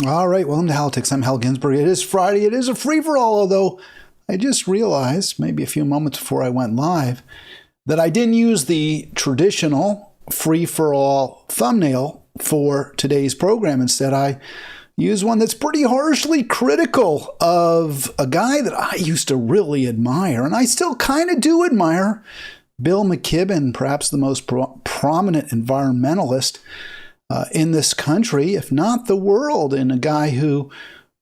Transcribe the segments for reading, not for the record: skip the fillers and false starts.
All right, welcome to Halitics. I'm Hal Ginsberg. It is Friday. It is a free-for-all, although I just realized, maybe a few moments before I went live, that I didn't use the traditional free-for-all thumbnail for today's program. Instead, I used one that's pretty harshly critical of a guy that I used to really admire, and I still kind of do admire, Bill McKibben, perhaps the most prominent environmentalist in this country, if not the world, and a guy who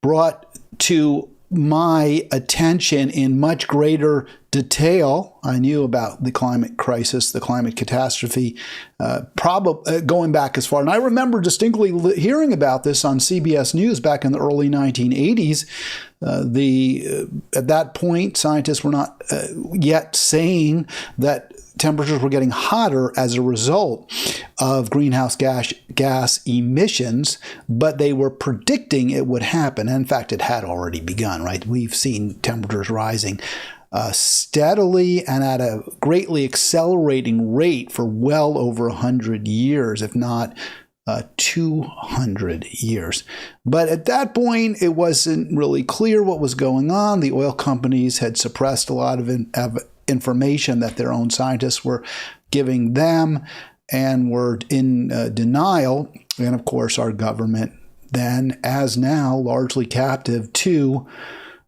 brought to my attention in much greater detail. I knew about the climate crisis, the climate catastrophe, probably going back as far. And I remember distinctly hearing about this on CBS News back in the early 1980s. At that point, scientists were not yet saying that temperatures were getting hotter as a result of greenhouse gas emissions, but they were predicting it would happen. And in fact, it had already begun, right? We've seen temperatures rising steadily and at a greatly accelerating rate for well over 100 years, if not 200 years. But at that point, it wasn't really clear what was going on. The oil companies had suppressed a lot of information that their own scientists were giving them and were in denial. And of course, our government then, as now, largely captive to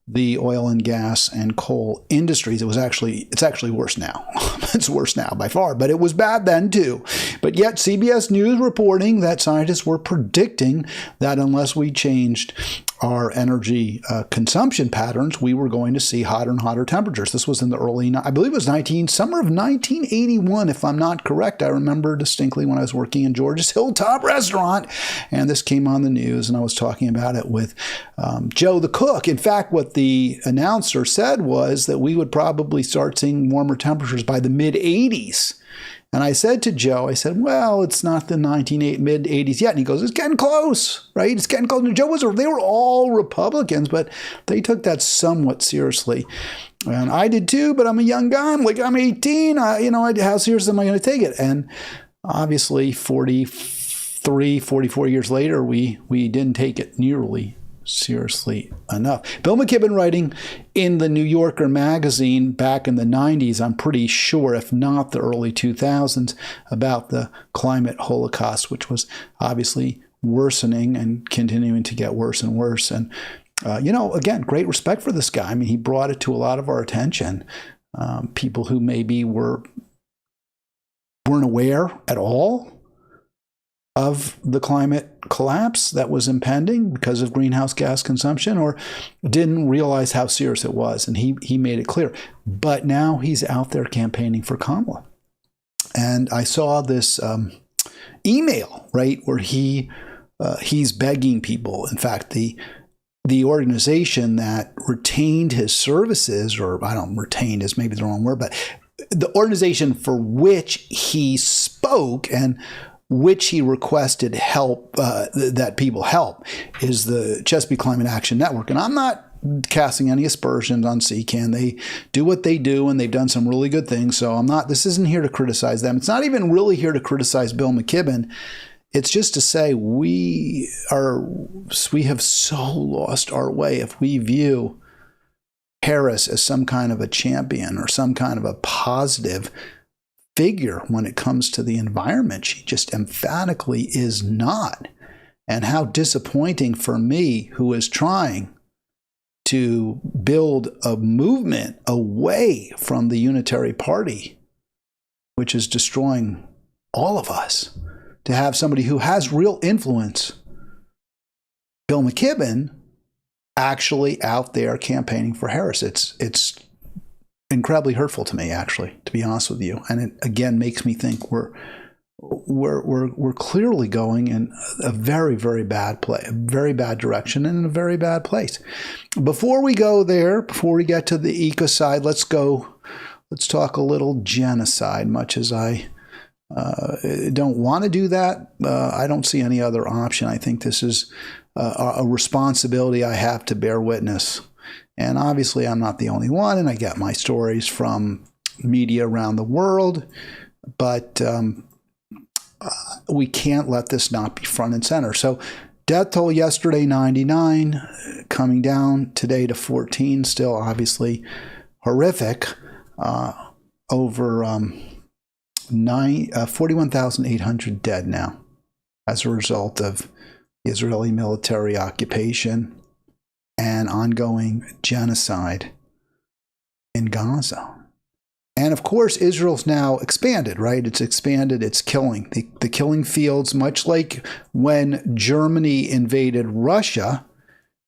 the oil and gas and coal industries. It's actually worse now. It's worse now by far, but it was bad then too. But yet CBS News reporting that scientists were predicting that unless we changed our energy consumption patterns, we were going to see hotter and hotter temperatures. This was in the early, I believe it was summer of 1981, if I'm not correct. I remember distinctly when I was working in Georgia's Hilltop restaurant, and this came on the news, and I was talking about it with Joe the cook. In fact, what the announcer said was that we would probably start seeing warmer temperatures by the mid-80s. And I said to Joe, I said, well, it's not the mid-80s yet. And he goes, it's getting close, right? It's getting close. And they were all Republicans, but they took that somewhat seriously. And I did too, but I'm a young guy. I'm 18. How serious am I going to take it? And obviously 44 years later, we didn't take it nearly seriously enough. Bill McKibben, writing in the New Yorker magazine back in the 90s, I'm pretty sure, if not the early 2000s, about the climate holocaust, which was obviously worsening and continuing to get worse and worse. And, again, great respect for this guy. I mean, he brought it to a lot of our attention. People who maybe weren't aware at all of the climate collapse that was impending because of greenhouse gas consumption, or didn't realize how serious it was. And he made it clear. But now he's out there campaigning for Kamala. And I saw this email, right, where he's begging people. In fact, the organization that retained his services, or retained is maybe the wrong word, but the organization for which he spoke and which he requested help, that people help, is the Chesapeake Climate Action Network. And I'm not casting any aspersions on CCAN. They do what they do, and they've done some really good things. So this isn't here to criticize them. It's not even really here to criticize Bill McKibben. It's just to say we have so lost our way if we view Harris as some kind of a champion or some kind of a positive figure when it comes to the environment. She just emphatically is not. And how disappointing for me, who is trying to build a movement away from the Unitary Party, which is destroying all of us, to have somebody who has real influence, Bill McKibben, actually out there campaigning for Harris. It's incredibly hurtful to me, actually, to be honest with you. And it again makes me think we're clearly going in a very, very bad very bad direction, and in a very bad place. Before we go there, before we get to the ecocide, let's talk a little genocide. Much as I don't want to do that, I don't see any other option. I think this is a responsibility I have to bear witness. And obviously, I'm not the only one, and I get my stories from media around the world. But we can't let this not be front and center. So Death toll yesterday, 99, coming down today to 14, still obviously horrific, over 41,800 dead now as a result of Israeli military occupation and ongoing genocide in Gaza. And of course, Israel's now expanded, right? It's expanded its killing. The killing fields, much like when Germany invaded Russia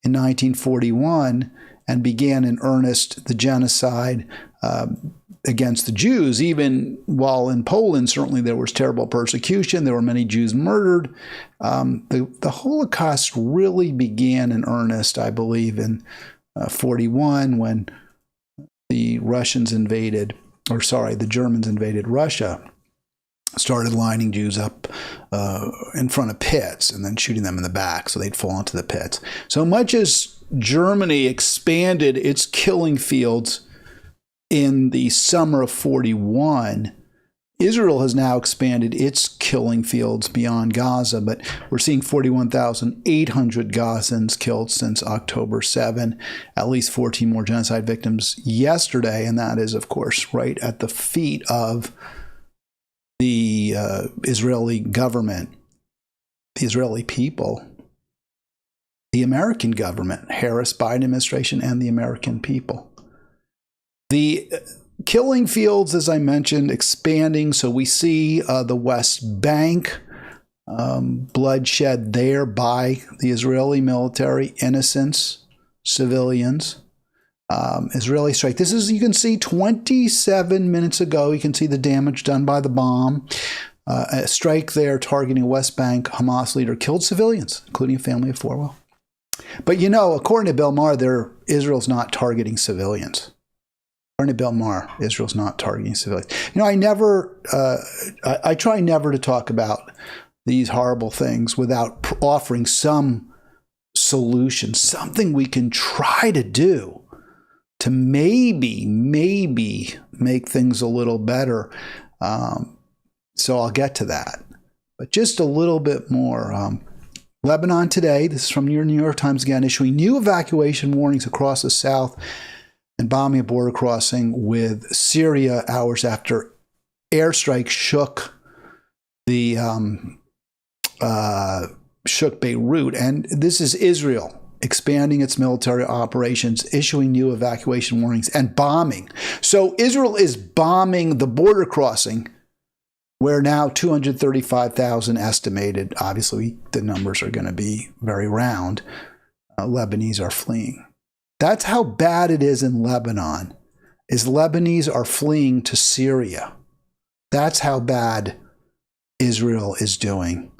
in 1941 and began in earnest the genocide against the Jews, even while in Poland, certainly there was terrible persecution. There were many Jews murdered. The Holocaust really began in earnest, I believe, in 41 when the Germans invaded Russia, started lining Jews up in front of pits and then shooting them in the back so they'd fall into the pits. So much as Germany expanded its killing fields in the summer of 41, Israel has now expanded its killing fields beyond Gaza, but we're seeing 41,800 Gazans killed since October 7, at least 14 more genocide victims yesterday, and that is, of course, right at the feet of the Israeli government, the Israeli people, the American government, Harris-Biden administration, and the American people. The killing fields, as I mentioned, expanding. So we see the West Bank, bloodshed there by the Israeli military, innocents, civilians. Israeli strike. This is, you can see 27 minutes ago, you can see the damage done by the bomb. A strike there targeting a West Bank Hamas leader killed civilians, including a family of 4. Well, but according to Bill Maher, Israel's not targeting civilians. According to Bill Maher, Israel's not targeting civilians. I try never to talk about these horrible things without offering some solution, something we can try to do to maybe make things a little better. So I'll get to that. But just a little bit more. Lebanon today, this is from New York Times again, issuing new evacuation warnings across the south and bombing a border crossing with Syria hours after airstrikes shook Beirut. And this is Israel expanding its military operations, issuing new evacuation warnings, and bombing. So Israel is bombing the border crossing, where now 235,000 estimated. Obviously, the numbers are going to be very round. Lebanese are fleeing. That's how bad it is in Lebanon, is Lebanese are fleeing to Syria. That's how bad Israel is doing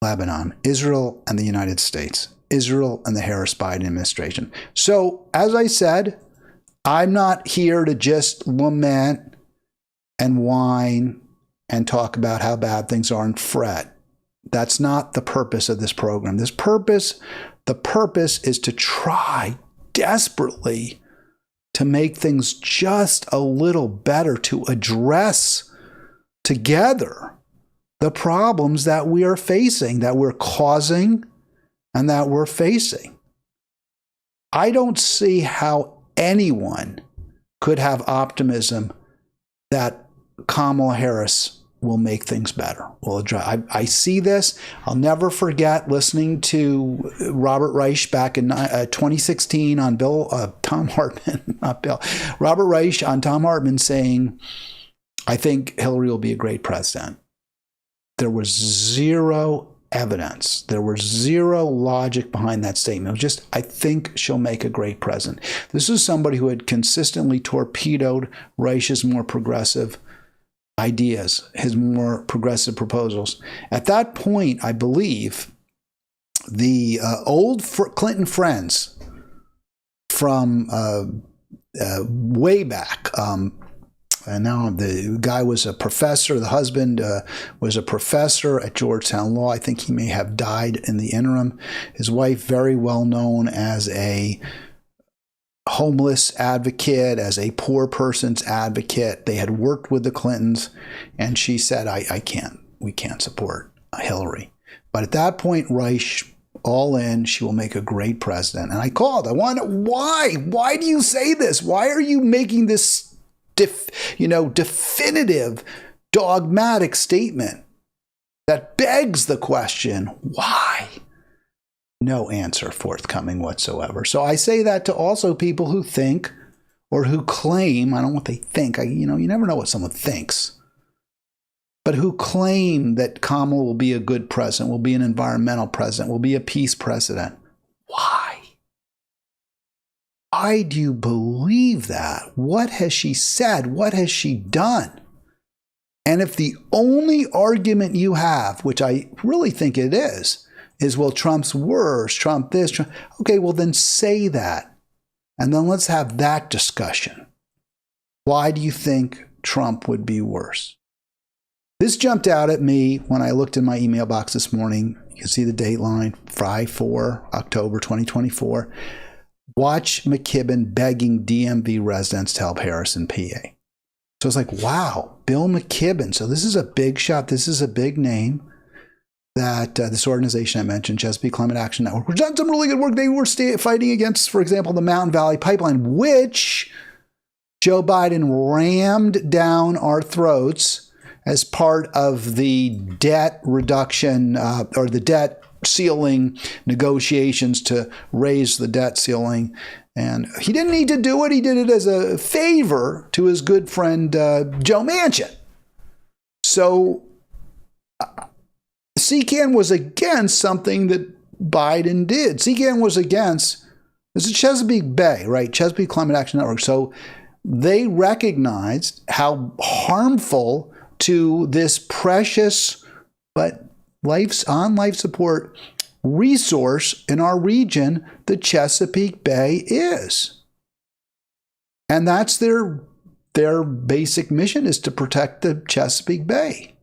Lebanon. Israel and the United States. Israel and the Harris-Biden administration. So, as I said, I'm not here to just lament and whine and talk about how bad things are and fret. That's not the purpose of this program. The purpose is to try desperately to make things just a little better, to address together the problems that we are facing, that we're causing, and that we're facing. I don't see how anyone could have optimism that Kamala Harris will make things better. I see this. I'll never forget listening to Robert Reich back in 2016 on Thom Hartmann, not Bill. Robert Reich on Thom Hartmann saying, I think Hillary will be a great president. There was zero evidence. There was zero logic behind that statement. It was just, I think she'll make a great president. This is somebody who had consistently torpedoed Reich's more progressive ideas, his more progressive proposals. At that point, I believe the old Clinton friends from way back, and now the guy was a professor, the husband was a professor at Georgetown Law. I think he may have died in the interim. His wife, very well known as a homeless advocate, as a poor person's advocate. They had worked with the Clintons, and she said, we can't support Hillary. But at that point, Reich all in. She will make a great president. And I called. I wanted, why? Why do you say this? Why are you making this definitive, dogmatic statement that begs the question, why? No answer forthcoming whatsoever. So I say that to also people who think or who claim, I don't know what they think. You never know what someone thinks. But who claim that Kamala will be a good president, will be an environmental president, will be a peace president. Why? Why do you believe that? What has she said? What has she done? And if the only argument you have, which I really think it is, well, Trump's worse, Trump this, Trump. Okay, well then say that. And then let's have that discussion. Why do you think Trump would be worse? This jumped out at me when I looked in my email box this morning. You can see the date line, 4 October 2024. Watch McKibben begging DMV residents to help Harris in PA. So it's like, wow, Bill McKibben. So this is a big shot. This is a big name that this organization I mentioned, Chesapeake Climate Action Network, which done some really good work. They were fighting against, for example, the Mountain Valley Pipeline, which Joe Biden rammed down our throats as part of the debt reduction or the debt ceiling negotiations to raise the debt ceiling. And he didn't need to do it. He did it as a favor to his good friend, Joe Manchin. So CCAN was against something that Biden did. CCAN was against, this is Chesapeake Bay, right? Chesapeake Climate Action Network. So they recognized how harmful to this precious but life support resource in our region the Chesapeake Bay is. And that's their basic mission, is to protect the Chesapeake Bay.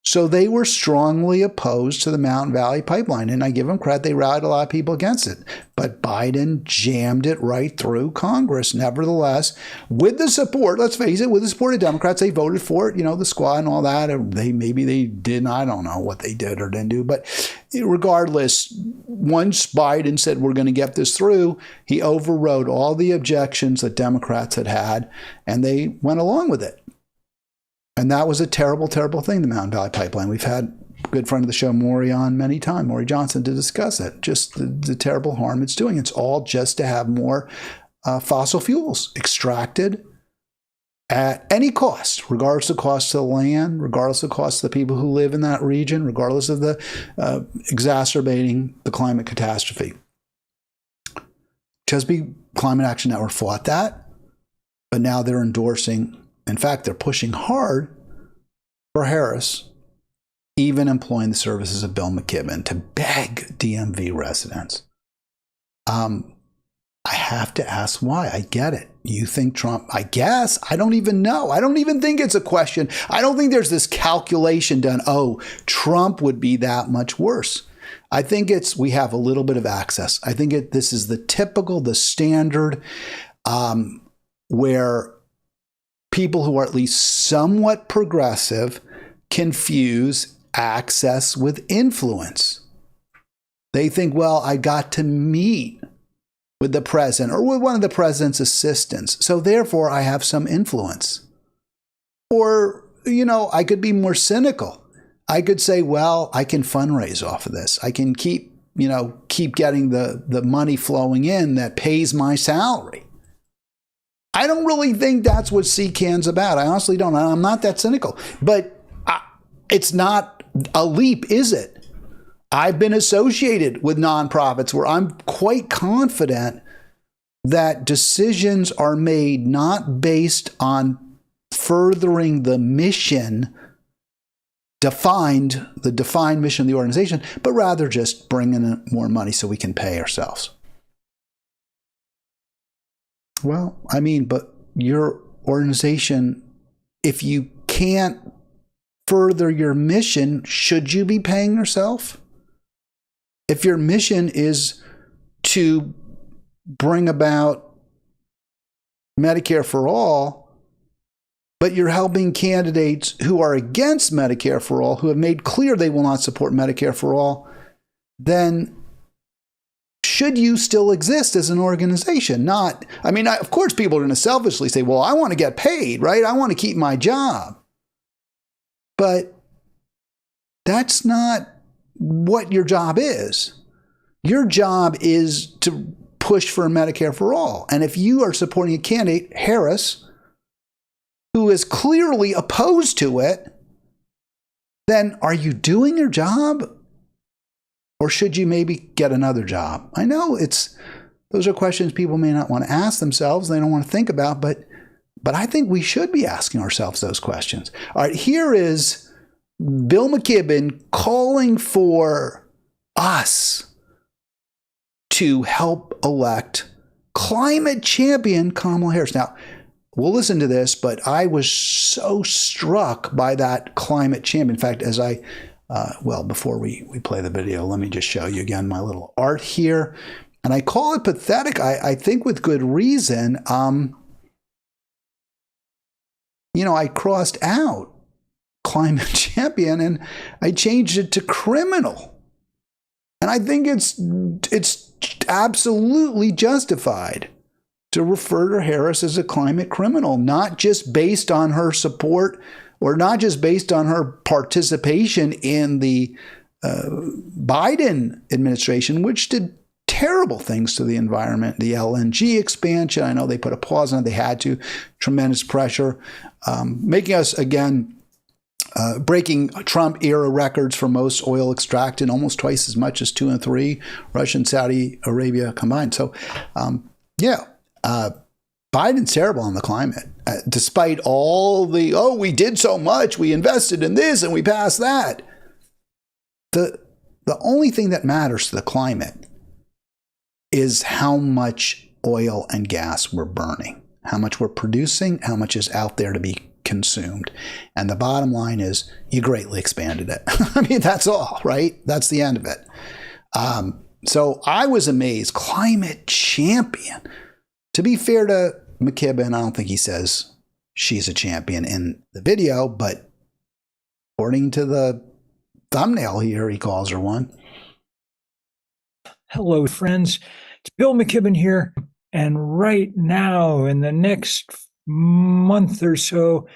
So they were strongly opposed to the Mountain Valley Pipeline, and I give them credit, they rallied a lot of people against it. But Biden jammed it right through Congress. Nevertheless, with the support, let's face it, with the support of Democrats, they voted for it, the squad and all that. Maybe they didn't, I don't know what they did or didn't do. But regardless, once Biden said we're going to get this through, he overrode all the objections that Democrats had, and they went along with it. And that was a terrible, terrible thing, the Mountain Valley Pipeline. We've had a good friend of the show, Maury, on many times, Maury Johnson, to discuss it. Just the terrible harm it's doing. It's all just to have more fossil fuels extracted at any cost, regardless of cost to the land, regardless of cost to the people who live in that region, regardless of the exacerbating the climate catastrophe. Chesapeake Climate Action Network fought that, but now they're endorsing. In fact, they're pushing hard for Harris, even employing the services of Bill McKibben to beg DMV residents. I have to ask why. I get it. You think Trump, I guess, I don't even know. I don't even think it's a question. I don't think there's this calculation done, Trump would be that much worse. I think we have a little bit of access. I think this is the typical, the standard, where people who are at least somewhat progressive confuse access with influence. They think, well, I got to meet with the president or with one of the president's assistants, so therefore I have some influence. Or, I could be more cynical. I could say, well, I can fundraise off of this. I can keep getting the money flowing in that pays my salary. I don't really think that's what CCAN's about. I honestly don't. I'm not that cynical. But it's not a leap, is it? I've been associated with nonprofits where I'm quite confident that decisions are made not based on furthering the mission, the defined mission of the organization, but rather just bringing in more money so we can pay ourselves. Well, but your organization, if you can't further your mission, should you be paying yourself? If your mission is to bring about Medicare for all, but you're helping candidates who are against Medicare for all, who have made clear they will not support Medicare for all, then should you still exist as an organization? Not, I mean, of course, people are going to selfishly say, well, I want to get paid, right? I want to keep my job. But that's not what your job is. Your job is to push for Medicare for all. And if you are supporting a candidate, Harris, who is clearly opposed to it, then are you doing your job? Or should you maybe get another job? I know those are questions people may not want to ask themselves. They don't want to think about, but I think we should be asking ourselves those questions. All right, here is Bill McKibben calling for us to help elect climate champion Kamala Harris. Now, we'll listen to this, but I was so struck by that climate champion. In fact, as before we play the video, let me just show you again my little art here. And I call it pathetic, I think with good reason. I crossed out climate champion and I changed it to criminal. And I think it's absolutely justified to refer to Harris as a climate criminal, not just based on her support or not just based on her participation in the Biden administration, which did terrible things to the environment, the LNG expansion. I know they put a pause on it. They had to. Tremendous pressure, making us, again, breaking Trump-era records for most oil extracted, almost twice as much as 2 and 3, Russia and Saudi Arabia combined. So, Biden's terrible on the climate, despite all the, we did so much, we invested in this and we passed that. The only thing that matters to the climate is how much oil and gas we're burning, how much we're producing, how much is out there to be consumed. And the bottom line is you greatly expanded it. I mean, that's all, right? That's the end of it. So I was amazed. Climate champion. To be fair to McKibben, I don't think he says she's a champion in the video, but according to the thumbnail here, he calls her one. Hello, friends. It's Bill McKibben here. And right now, in the next month or so,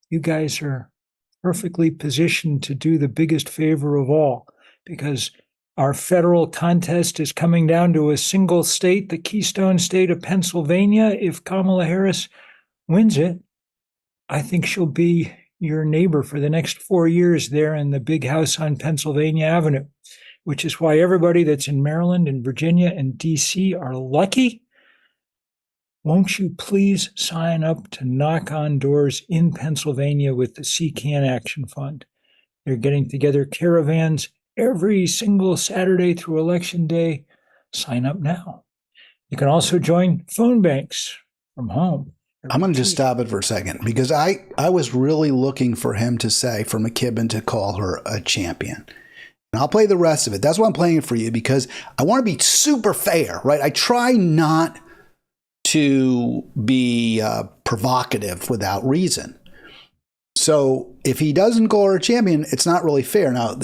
you guys are perfectly positioned to do the biggest favor of all, because our federal contest is coming down to a single state, the Keystone State of Pennsylvania. If Kamala Harris wins it, I think she'll be your neighbor for the next 4 years there in the big house on Pennsylvania Avenue, which is why everybody that's in Maryland and Virginia and D.C. are lucky. Won't you please sign up to knock on doors in Pennsylvania with the CCAN Action Fund? They're getting together caravans every single Saturday through Election Day. Sign up now. You can also join phone banks from home. I'm going to just stop it for a second, because I was really looking for him to say, for McKibben to call her a champion. And I'll play the rest of it. That's why I'm playing it for you, because I want to be super fair, right? I try not to be provocative without reason. So if he doesn't call her a champion, it's not really fair. Now,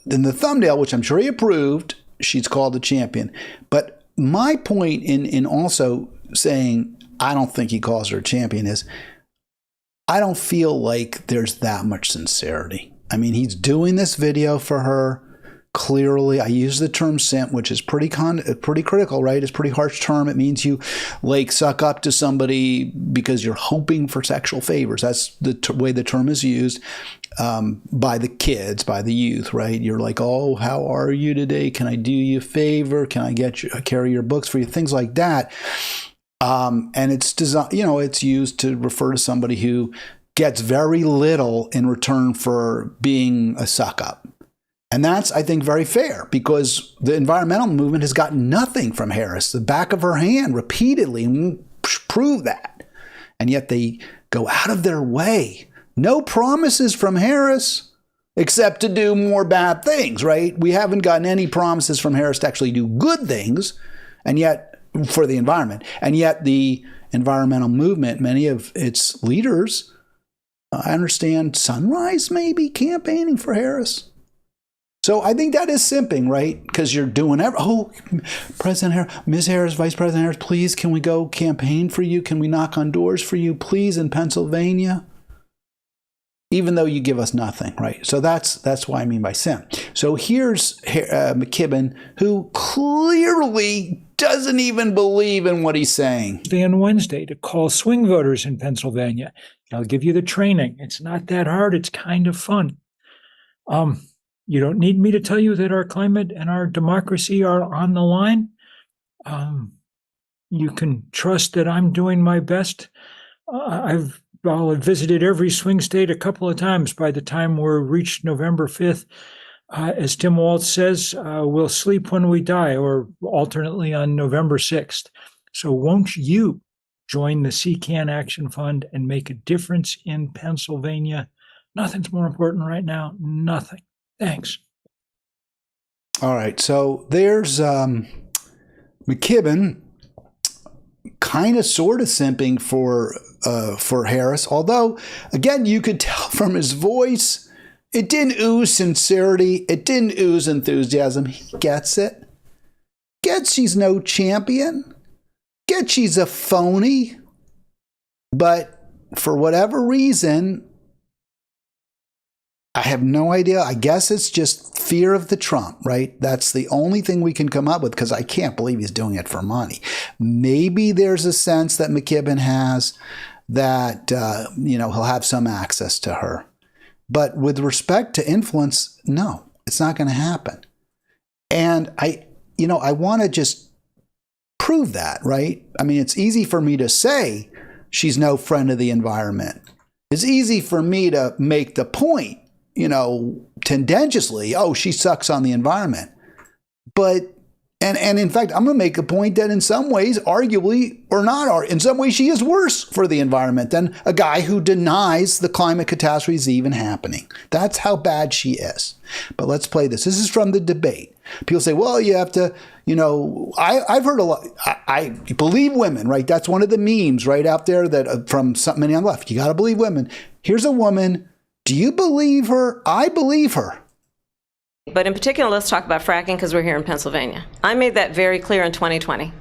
in the thumbnail, which I'm sure he approved, she's called a champion. But my point in also saying I don't think he calls her a champion is I don't feel like there's that much sincerity. I mean, he's doing this video for her. Clearly, I use the term simp, which is pretty critical, right? It's a pretty harsh term. It means you suck up to somebody because you're hoping for sexual favors. That's the way the term is used by the kids, by the youth, right? You're like, oh, how are you today? Can I do you a favor? Can I carry your books for you? Things like that. And it's designed, it's used to refer to somebody who gets very little in return for being a suck up. And that's, I think, very fair, because the environmental movement has gotten nothing from Harris. The back of her hand repeatedly prove that. And yet they go out of their way. No promises from Harris except to do more bad things, right? We haven't gotten any promises from Harris to actually do good things, and yet for the environment. And yet the environmental movement, many of its leaders, I understand Sunrise maybe campaigning for Harris. So I think that is simping, right? Because you're doing President Harris, Ms. Harris, Vice President Harris, please, can we go campaign for you? Can we knock on doors for you, please, in Pennsylvania? Even though you give us nothing, right? So that's what I mean by simp. So here's McKibben, who clearly doesn't even believe in what he's saying. On Wednesday to call swing voters in Pennsylvania. I'll give you the training. It's not that hard. It's kind of fun. You don't need me to tell you that our climate and our democracy are on the line. You can trust that I'm doing my best. I've visited every swing state a couple of times. By the time we're reached November 5th, as Tim Walz says, we'll sleep when we die, or alternately on November 6th. So won't you join the CCAN Action Fund and make a difference in Pennsylvania? Nothing's more important right now. Nothing. Thanks. All right. So there's McKibben kind of sort of simping for Harris. Although, again, you could tell from his voice, it didn't ooze sincerity. It didn't ooze enthusiasm. He gets it. Gets she's no champion. Gets she's a phony. But for whatever reason, I have no idea. I guess it's just fear of the Trump, right? That's the only thing we can come up with, because I can't believe he's doing it for money. Maybe there's a sense that McKibben has that, he'll have some access to her. But with respect to influence, no, it's not going to happen. And I want to just prove that, right? I mean, it's easy for me to say she's no friend of the environment. It's easy for me to make the point, tendentiously, she sucks on the environment. But, and in fact, I'm going to make a point that in some ways, arguably, or not, in some ways she is worse for the environment than a guy who denies the climate catastrophe is even happening. That's how bad she is. But let's play this. This is from the debate. People say, well, you have to, I've heard a lot. I believe women, right? That's one of the memes right out there that from many on the left. You got to believe women. Here's a woman. Do you believe her? I believe her. But in particular, let's talk about fracking, because we're here in Pennsylvania. I made that very clear in 2020.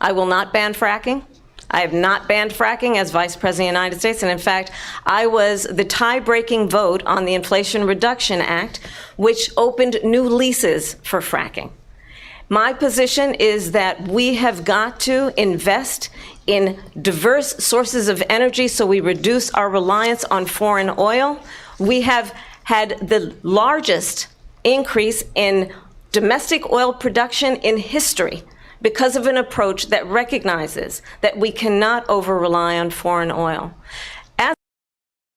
I will not ban fracking. I have not banned fracking as Vice President of the United States. And in fact, I was the tie-breaking vote on the Inflation Reduction Act, which opened new leases for fracking. My position is that we have got to invest in diverse sources of energy so we reduce our reliance on foreign oil. We have had the largest increase in domestic oil production in history because of an approach that recognizes that we cannot over-rely on foreign oil. All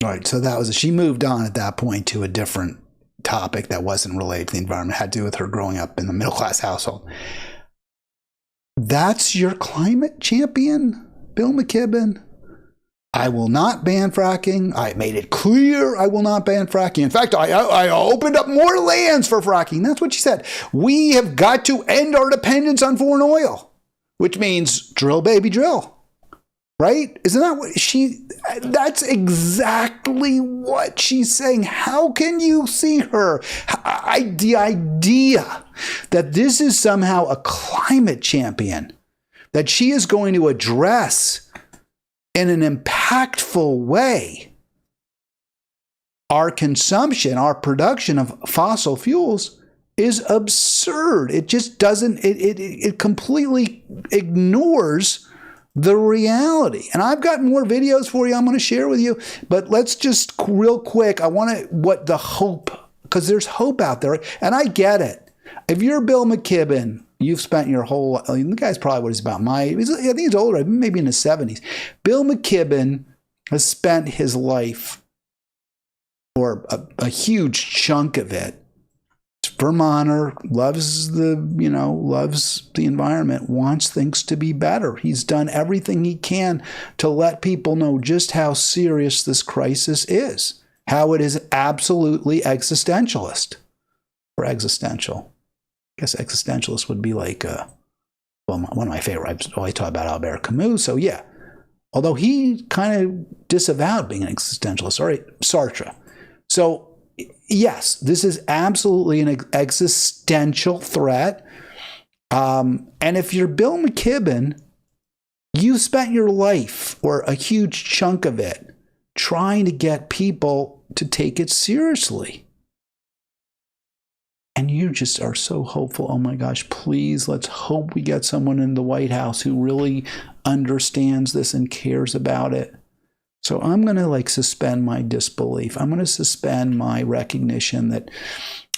right, so she moved on at that point to a different topic that wasn't related to the environment. It had to do with her growing up in the middle-class household. That's your climate champion, Bill McKibben? I will not ban fracking. I made it clear I will not ban fracking. In fact, I opened up more lands for fracking. That's what she said. We have got to end our dependence on foreign oil, which means drill, baby, drill. Right? Isn't that what that's exactly what she's saying. How can you see her? The idea that this is somehow a climate champion, that she is going to address in an impactful way our consumption, our production of fossil fuels is absurd. It just doesn't, it completely ignores the reality. And I've got more videos for you I'm going to share with you, but let's just real quick, I want to, what the hope, because there's hope out there, and I get it. If you're Bill McKibben, you've spent your whole, the guy's probably what he's about my age. I think he's older, maybe in his 70s. Bill McKibben has spent his life, or a huge chunk of it, Vermonter, loves the environment, wants things to be better. He's done everything he can to let people know just how serious this crisis is, how it is absolutely existentialist, or existential. I guess existentialist would be like, one of my favorite. I always talk about Albert Camus. So yeah, although he kind of disavowed being an existentialist. All right, Sartre. So yes, this is absolutely an existential threat. And if you're Bill McKibben, you spent your life, or a huge chunk of it, trying to get people to take it seriously. And you just are so hopeful. Oh my gosh, please, let's hope we get someone in the White House who really understands this and cares about it. So I'm going to suspend my disbelief. I'm going to suspend my recognition that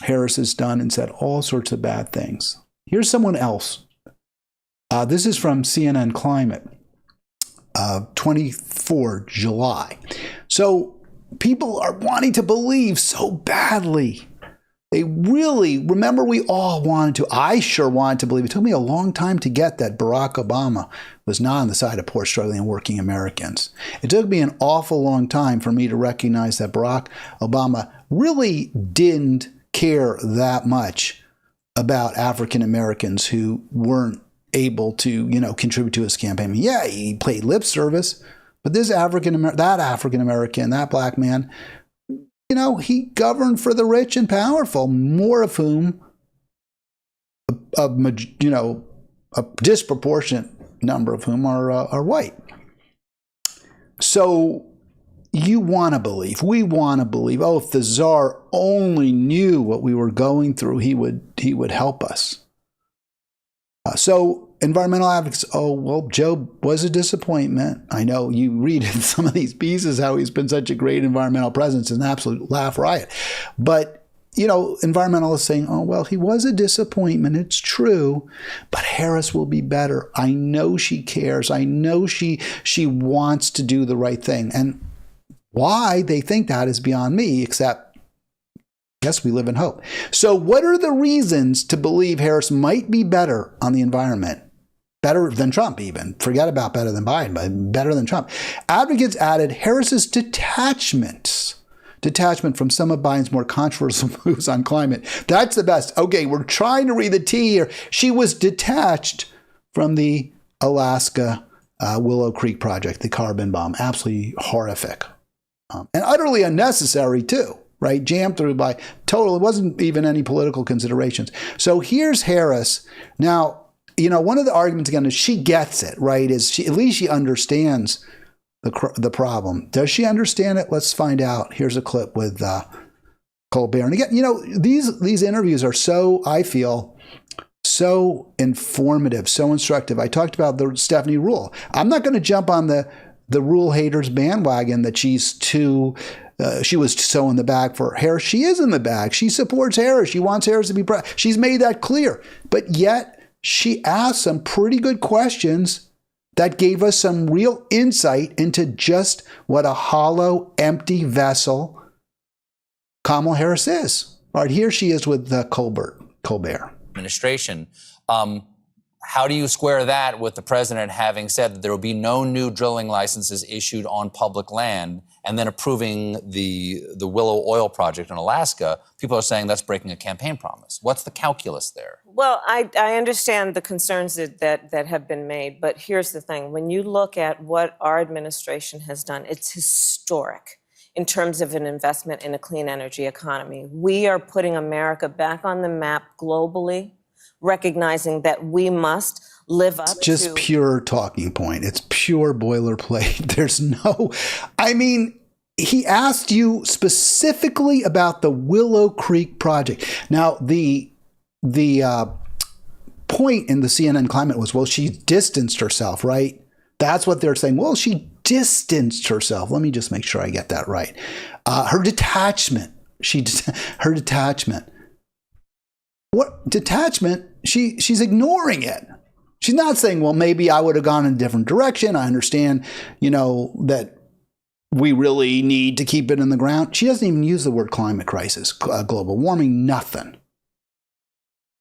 Harris has done and said all sorts of bad things. Here's someone else. This is from CNN Climate, 24 July. So people are wanting to believe so badly. They really, remember, we all wanted to, I sure wanted to believe. It took me a long time to get that Barack Obama was not on the side of poor, struggling, and working Americans. It took me an awful long time for me to recognize that Barack Obama really didn't care that much about African Americans who weren't able to, contribute to his campaign. Yeah, he played lip service, but that African American, that black man, he governed for the rich and powerful, more of whom, a disproportionate number of whom are white. So you want to believe, we want to believe, oh, if the czar only knew what we were going through, he would help us. So environmental advocates, oh, well, Joe was a disappointment. I know you read in some of these pieces how he's been such a great environmental presence, an absolute laugh riot. But, environmentalists saying, oh, well, he was a disappointment. It's true, but Harris will be better. I know she cares. I know she wants to do the right thing. And why they think that is beyond me, except yes, we live in hope. So what are the reasons to believe Harris might be better on the environment? Better than Trump, even. Forget about better than Biden, but better than Trump. Advocates added Harris's detachment from some of Biden's more controversial moves on climate. That's the best. Okay, we're trying to read the tea here. She was detached from the Alaska Willow Creek project, the carbon bomb. Absolutely horrific. And utterly unnecessary, too. Right? Jammed through by total. It wasn't even any political considerations. So here's Harris. Now, one of the arguments again is she gets it, right? At least she understands the problem. Does she understand it? Let's find out. Here's a clip with Colbert. And again, these interviews are so, I feel, so informative, so instructive. I talked about the Stephanie Ruhle. I'm not going to jump on the Ruhle haters bandwagon that she's too. She was so in the bag for Harris. She is in the bag. She supports Harris. She wants Harris to be president. She's made that clear. But yet she asked some pretty good questions that gave us some real insight into just what a hollow, empty vessel Kamala Harris is. All right, here she is with Colbert. Administration. How do you square that with the president having said that there will be no new drilling licenses issued on public land, and then approving the Willow Oil project in Alaska? People are saying that's breaking a campaign promise. What's the calculus there? Well, I understand the concerns that have been made, but here's the thing. When you look at what our administration has done, it's historic in terms of an investment in a clean energy economy. We are putting America back on the map globally, recognizing that we must live up to... It's just pure talking point. It's pure boilerplate. There's no... he asked you specifically about the Willow Creek project. Now, the point in the CNN Climate was, well, she distanced herself, right? That's what they're saying. Well, she distanced herself. Let me just make sure I get that right. Her detachment. Her detachment. What detachment? She's ignoring it. She's not saying, well, maybe I would have gone in a different direction. I understand, that we really need to keep it in the ground. She doesn't even use the word climate crisis, global warming, nothing.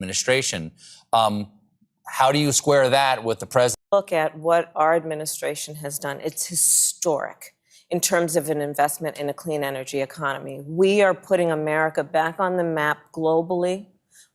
Administration. How do you square that with the president? Look at what our administration has done. It's historic in terms of an investment in a clean energy economy. We are putting America back on the map globally,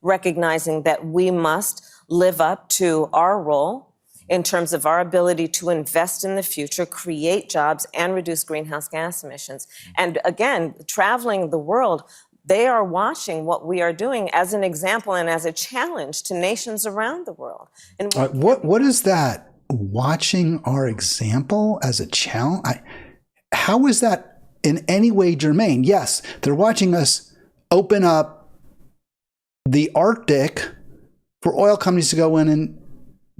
recognizing that we must live up to our role in terms of our ability to invest in the future, create jobs, and reduce greenhouse gas emissions. And again, traveling the world, They are watching what we are doing as an example and as a challenge to nations around the world. And what is that? Watching our example as a challenge? How is that in any way germane? Yes, they're watching us open up the Arctic for oil companies to go in and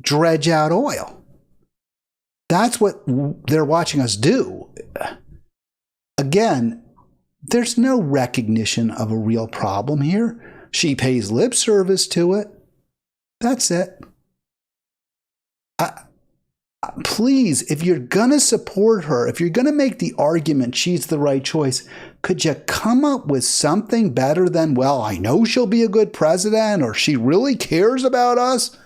dredge out oil. That's what they're watching us do. Again, there's no recognition of a real problem here. She pays lip service to it. That's it. Please, if you're going to support her, if you're going to make the argument she's the right choice, could you come up with something better than, well, I know she'll be a good president, or she really cares about us?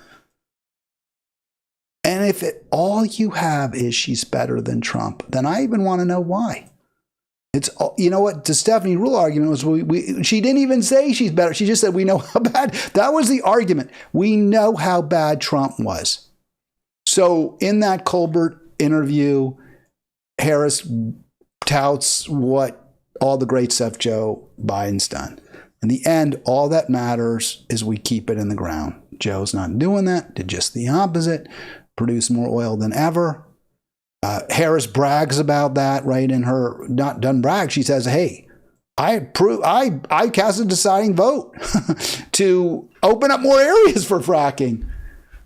And if all you have is she's better than Trump, then I even want to know why. It's, you know what, the Stephanie Ruhle argument was, she didn't even say she's better. She just said, we know how bad. That was the argument. We know how bad Trump was. So in that Colbert interview, Harris touts what all the great stuff Joe Biden's done. In the end, all that matters is we keep it in the ground. Joe's not doing that, did just the opposite, produce more oil than ever. Harris brags about that, right? In her, not done brag, she says, hey, I cast a deciding vote to open up more areas for fracking.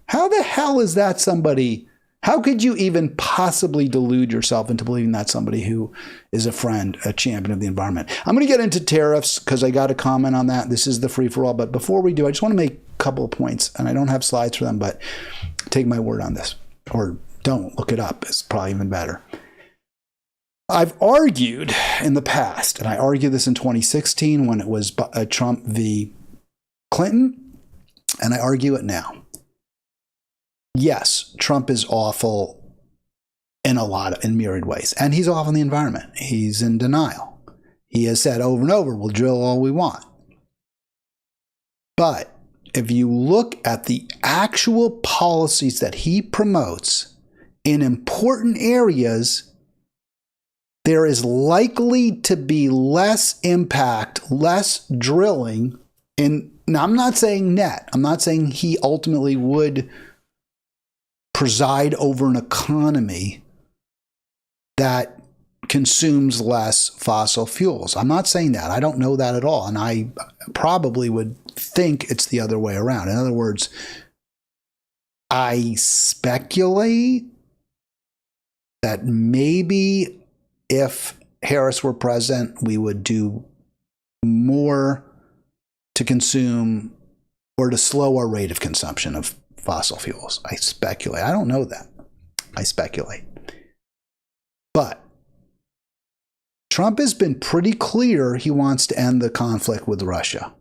How the hell is that somebody? How could you even possibly delude yourself into believing that's somebody who is a friend, a champion of the environment? I'm going to get into tariffs because I got a comment on that. This is the free for all. But before we do, I just want to make a couple of points, and I don't have slides for them, but take my word on this, or don't look it up. It's probably even better. I've argued in the past, and I argued this in 2016 when it was Trump v. Clinton, and I argue it now. Yes, Trump is awful in myriad ways, and he's awful in the environment. He's in denial. He has said over and over, we'll drill all we want. But if you look at the actual policies that he promotes in important areas, there is likely to be less impact, less drilling. Now, I'm not saying net. I'm not saying he ultimately would preside over an economy that consumes less fossil fuels. I'm not saying that. I don't know that at all. And I probably would think it's the other way around. In other words, I speculate that maybe if Harris were president, we would do more to consume or to slow our rate of consumption of fossil fuels. I speculate. I don't know that. I speculate. But Trump has been pretty clear he wants to end the conflict with Russia.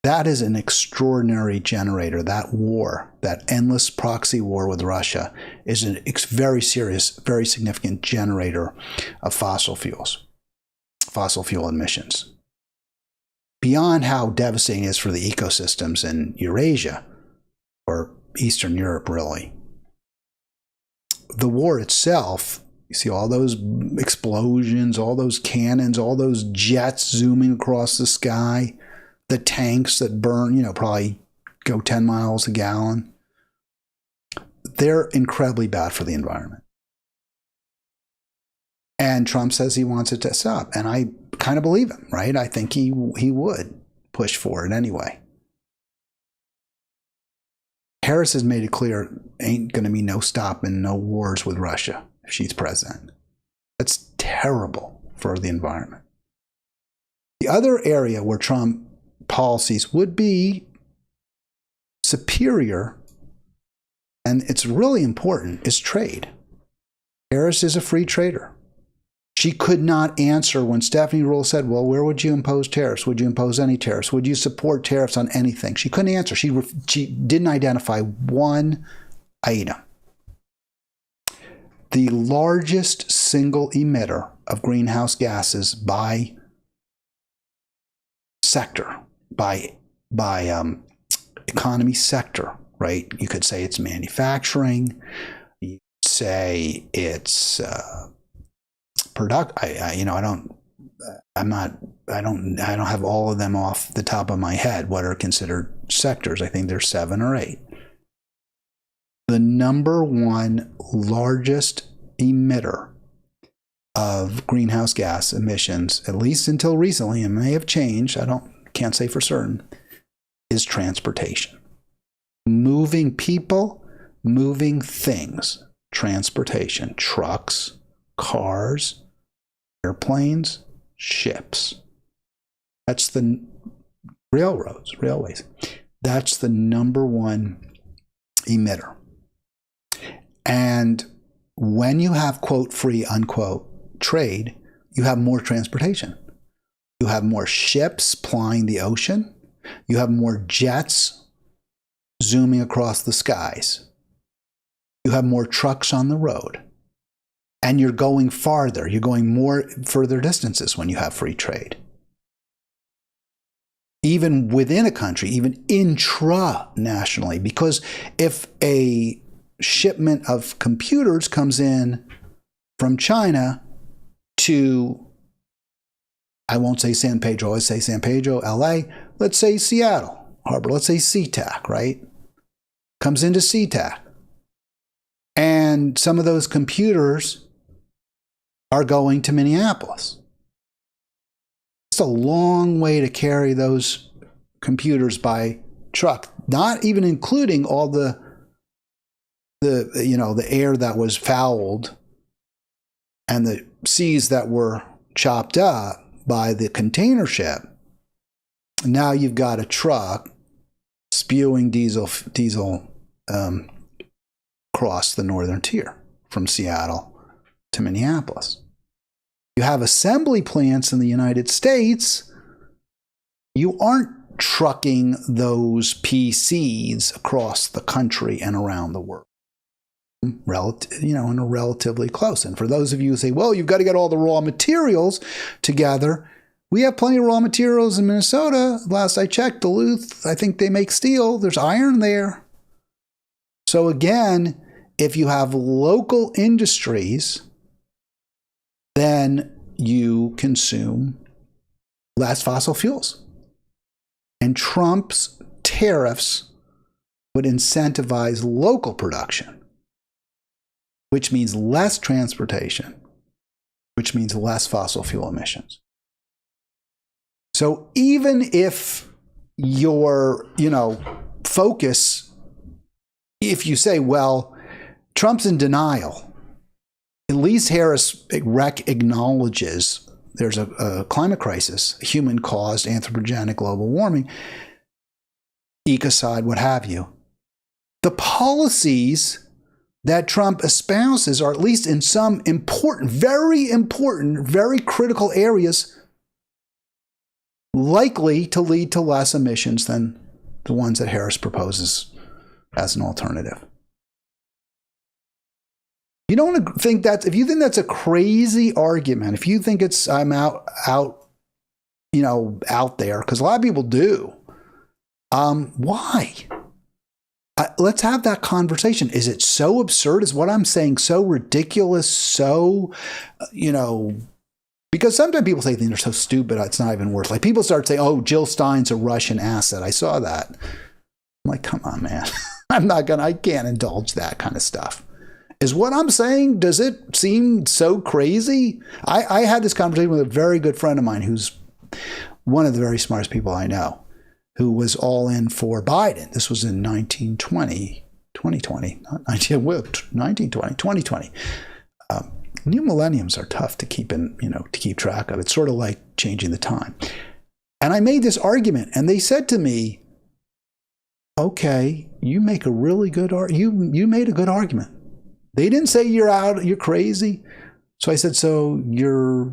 That is an extraordinary generator. That war, that endless proxy war with Russia, is a very serious, very significant generator of fossil fuels, fossil fuel emissions. Beyond how devastating it is for the ecosystems in Eurasia, or Eastern Europe, really. The war itself, you see all those explosions, all those cannons, all those jets zooming across the sky, the tanks that burn, probably go 10 miles a gallon. They're incredibly bad for the environment. And Trump says he wants it to stop. And I kind of believe him, right? I think he would push for it anyway. Harris has made it clear ain't going to be no stopping, no wars with Russia if she's president. That's terrible for the environment. The other area where Trump policies would be superior, and it's really important, is trade. Harris is a free trader. She could not answer when Stephanie Ruhle said, well, where would you impose tariffs? Would you impose any tariffs? Would you support tariffs on anything? She couldn't answer. She didn't identify one item. The largest single emitter of greenhouse gases by sector, by economy sector, right? You could say it's manufacturing. You could say it's I don't I don't have all of them off the top of my head, what are considered sectors. I think there's 7 or 8. The number one largest emitter of greenhouse gas emissions, at least until recently, and may have changed, can't say for certain, is transportation. Moving people, moving things. Transportation, trucks, cars, airplanes, ships. That's the railways. That's the number one emitter. And when you have quote free, unquote trade, you have more transportation. You have more ships plying the ocean. You have more jets zooming across the skies. You have more trucks on the road. And you're going farther. You're going further distances when you have free trade. Even within a country, even intra-nationally. Because if a shipment of computers comes in from China to, I won't say San Pedro, let's say San Pedro, LA, let's say Seattle Harbor, let's say SeaTac, right? Comes into SeaTac. And some of those computers are going to Minneapolis. It's a long way to carry those computers by truck, not even including all the air that was fouled and the seas that were chopped up by the container ship. Now you've got a truck spewing diesel across the northern tier from Seattle to Minneapolis. You have assembly plants in the United States. You aren't trucking those PCs across the country and around the world. In a relatively close. And for those of you who say, well, you've got to get all the raw materials together, we have plenty of raw materials in Minnesota. Last I checked, Duluth, I think they make steel. There's iron there. So again, if you have local industries, then you consume less fossil fuels. And Trump's tariffs would incentivize local production, which means less transportation, which means less fossil fuel emissions. So even if your, focus, if you say, well, Trump's in denial, at least Harris acknowledges there's a climate crisis, a human-caused anthropogenic global warming, ecocide, what have you. The policies that Trump espouses are, at least in some important, very critical areas, likely to lead to less emissions than the ones that Harris proposes as an alternative. You don't think that, if you think that's a crazy argument, if you think it's I'm out there, because a lot of people do, why? Let's have that conversation. Is it so absurd? Is what I'm saying so ridiculous? So, because sometimes people say things are so stupid, it's not even worth. Like people start saying, oh, Jill Stein's a Russian asset. I saw that. I'm like, come on, man. I can't indulge that kind of stuff. Is what I'm saying, does it seem so crazy? I had this conversation with a very good friend of mine who's one of the very smartest people I know, who was all in for Biden. This was in 2020. New millenniums are tough to keep to keep track of. It's sort of like changing the time. And I made this argument, and they said to me, okay, you make a really good argument. You made a good argument. They didn't say you're crazy. So I said, so you're,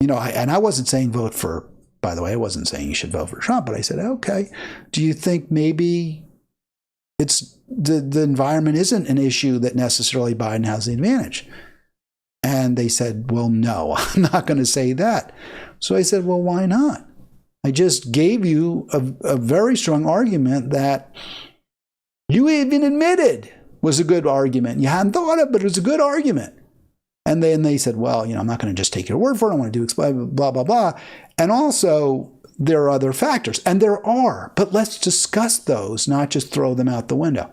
and I wasn't saying vote for, by the way, I wasn't saying you should vote for Trump, but I said, okay, do you think maybe it's the environment isn't an issue that necessarily Biden has the advantage? And they said, well, no, I'm not going to say that. So I said, well, why not? I just gave you a very strong argument that you even admitted was a good argument. You hadn't thought of it, but it was a good argument. And then they said, well, I'm not going to just take your word for it. I want to do blah, blah, blah. And also, there are other factors. And there are. But let's discuss those, not just throw them out the window.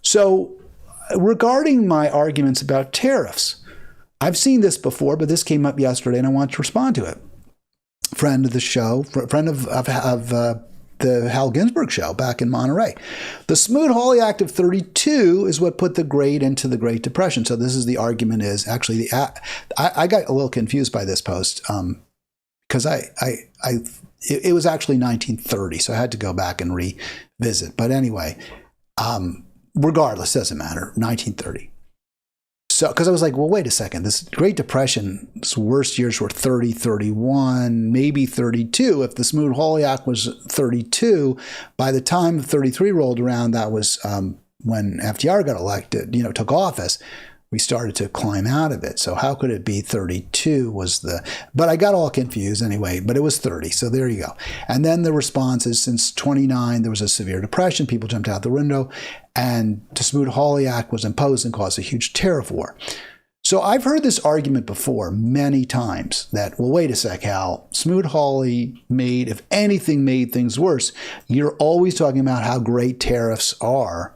So regarding my arguments about tariffs, I've seen this before, but this came up yesterday, and I want to respond to it. Friend of the show, friend of the Hal Ginsberg show back in Monterey. The Smoot-Hawley Act of 32 is what put the grade into the Great Depression. So this is the argument is actually I got a little confused by this post because it was actually 1930, so I had to go back and revisit. But anyway, regardless, doesn't matter. 1930. So, because I was like, well, wait a second. This Great Depression's worst years were 30, 31, maybe 32. If the Smoot-Hawley Act was 32, by the time 33 rolled around, that was when FDR got elected, took office, we started to climb out of it. So how could it be 32 was but I got all confused anyway, but it was 30. So there you go. And then the response is since 29, there was a severe depression. People jumped out the window and the Smoot-Hawley Act was imposed and caused a huge tariff war. So I've heard this argument before many times that, well, wait a sec, Hal, Smoot-Hawley if anything, made things worse. You're always talking about how great tariffs are.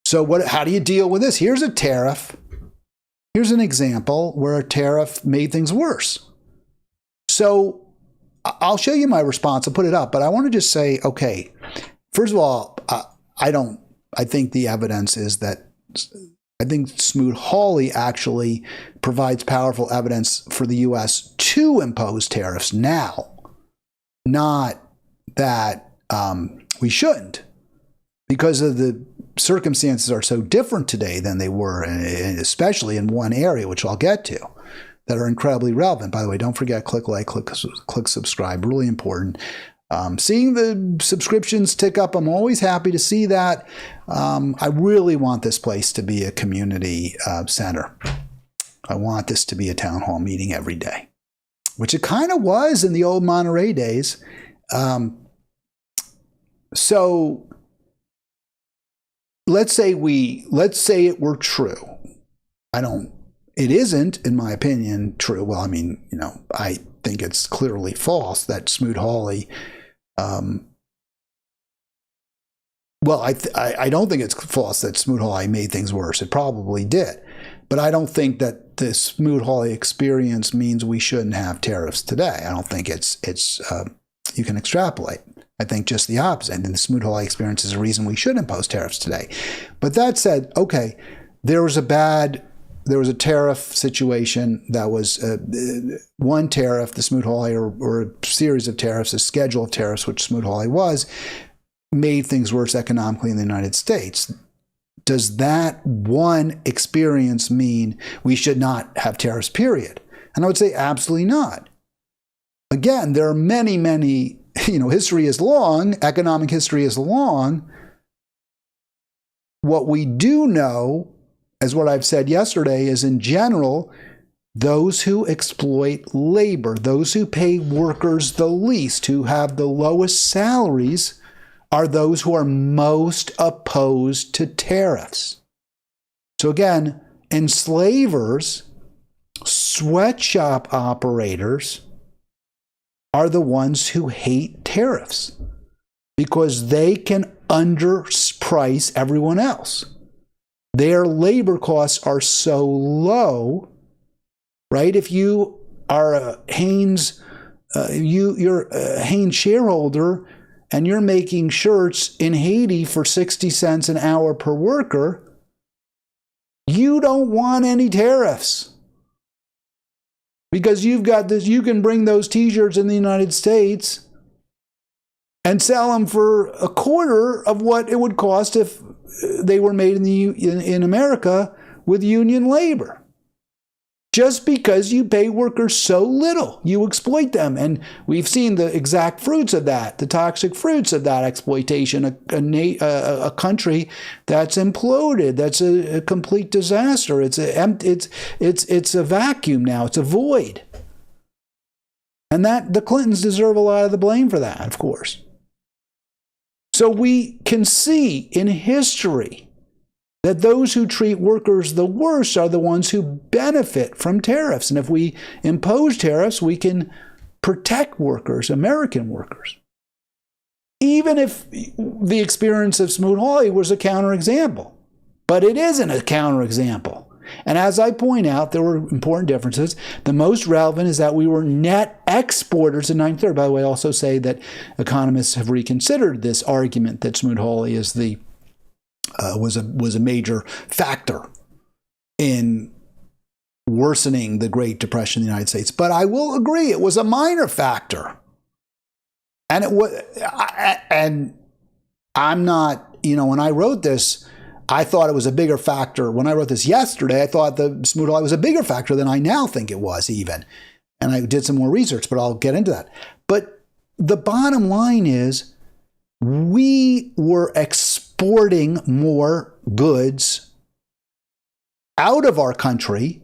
So how do you deal with this? Here's a tariff. Here's an example where a tariff made things worse. So I'll show you my response. I'll put it up, but I want to just say, okay, first of all, I think the evidence is that I think Smoot-Hawley actually provides powerful evidence for the U.S. to impose tariffs now, not that we shouldn't, because of the circumstances are so different today than they were, and especially in one area, which I'll get to, that are incredibly relevant. By the way, don't forget, click like, click subscribe, really important. Seeing the subscriptions tick up, I'm always happy to see that. I really want this place to be a community center. I want this to be a town hall meeting every day, which it kind of was in the old Monterey days. So let's say it were true. It isn't, in my opinion, true. Well, I mean, I think it's clearly false that Smoot-Hawley, I don't think it's false that Smoot-Hawley made things worse. It probably did. But I don't think that the Smoot-Hawley experience means we shouldn't have tariffs today. I don't think it's you can extrapolate. I think just the opposite. And the Smoot-Hawley experience is a reason we should impose tariffs today. But that said, okay, there was a tariff situation that was one tariff, the Smoot-Hawley, or a series of tariffs, a schedule of tariffs, which Smoot-Hawley was, made things worse economically in the United States. Does that one experience mean we should not have tariffs, period? And I would say absolutely not. Again, there are many, many, history is long, economic history is long. What we do know, as what I've said yesterday, is in general, those who exploit labor, those who pay workers the least, who have the lowest salaries, are those who are most opposed to tariffs. So again, enslavers, sweatshop operators are the ones who hate tariffs because they can underprice everyone else. Their labor costs are so low, right? If you are a Hanes, you're a Hanes shareholder and you're making shirts in Haiti for 60 cents an hour per worker, you don't want any tariffs. Because you've got this, you can bring those t-shirts in the United States and sell them for a quarter of what it would cost if they were made in America with union labor. Just because you pay workers so little, you exploit them. And we've seen the exact fruits of that, the toxic fruits of that exploitation, a country that's imploded, that's a complete disaster. It's a vacuum now, it's a void. And that the Clintons deserve a lot of the blame for that, of course. So we can see in history that those who treat workers the worst are the ones who benefit from tariffs. And if we impose tariffs, we can protect workers, American workers. Even if the experience of Smoot-Hawley was a counterexample. But it isn't a counterexample. And as I point out, there were important differences. The most relevant is that we were net exporters in 1930. By the way, I also say that economists have reconsidered this argument that Smoot-Hawley is was a major factor in worsening the Great Depression in the United States. But I will agree, it was a minor factor. And it was, and I'm not, when I wrote this, I thought it was a bigger factor. When I wrote this yesterday, I thought the Smoot-Hawley was a bigger factor than I now think it was even. And I did some more research, but I'll get into that. But the bottom line is we were exporting more goods out of our country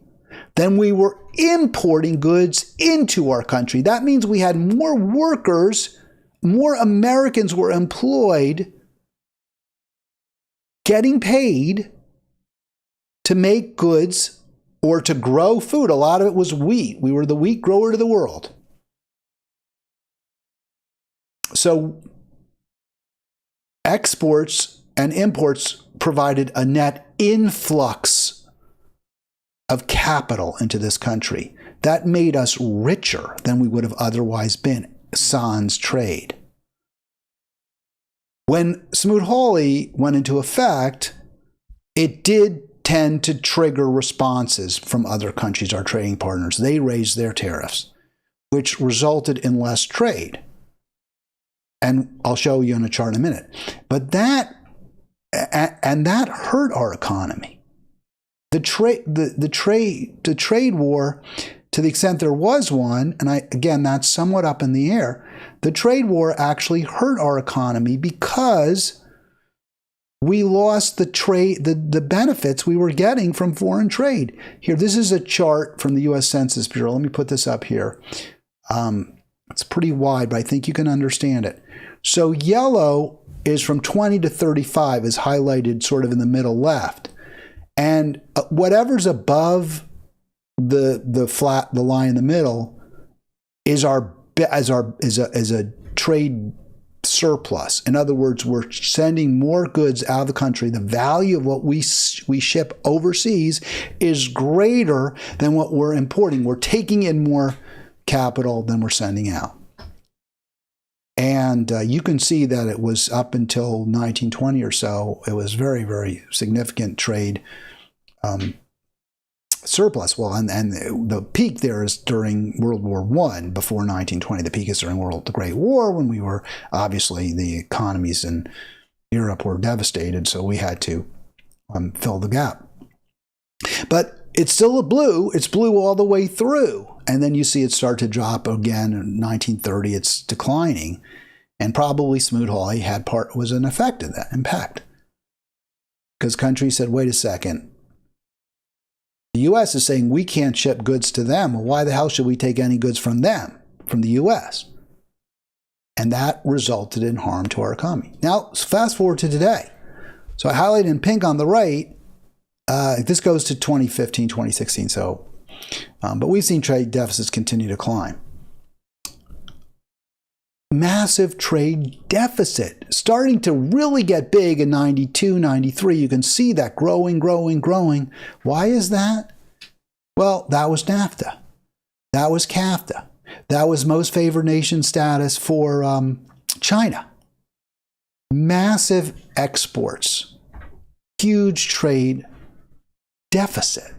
than we were importing goods into our country. That means we had more workers, more Americans were employed getting paid to make goods or to grow food. A lot of it was wheat. We were the wheat grower to the world. So exports and imports provided a net influx of capital into this country. That made us richer than we would have otherwise been, sans trade. When Smoot-Hawley went into effect, it did tend to trigger responses from other countries, our trading partners. They raised their tariffs, which resulted in less trade. And I'll show you in a chart in a minute. But that hurt our economy. The trade war, to the extent there was one, and again, that's somewhat up in the air, the trade war actually hurt our economy because we lost the benefits we were getting from foreign trade. Here, this is a chart from the U.S. Census Bureau. Let me put this up here. It's pretty wide, but I think you can understand it. So yellow is from 20 to 35, is highlighted sort of in the middle left. And whatever's above the line in the middle is a trade surplus. In other words, we're sending more goods out of the country. The value of what we ship overseas is greater than what we're importing. We're taking in more capital than we're sending out. And you can see that it was up until 1920 or so, it was very, very significant trade surplus. Well, and the peak there is during World War I, before 1920. The peak is during the Great War, when we were, obviously, the economies in Europe were devastated, so we had to fill the gap. But it's still blue. It's blue all the way through. And then you see it start to drop again in 1930. It's declining. And probably Smoot-Hawley was an effect of that impact. Because countries said, wait a second. The U.S. is saying we can't ship goods to them. Well, why the hell should we take any goods from them, from the U.S.? And that resulted in harm to our economy. Now, fast forward to today. So I highlighted in pink on the right. This goes to 2015, 2016. But we've seen trade deficits continue to climb. Massive trade deficit starting to really get big in 92, 93. You can see that growing. Why is that? Well, that was NAFTA. That was CAFTA. That was most favored nation status for China. Massive exports. Huge trade deficit.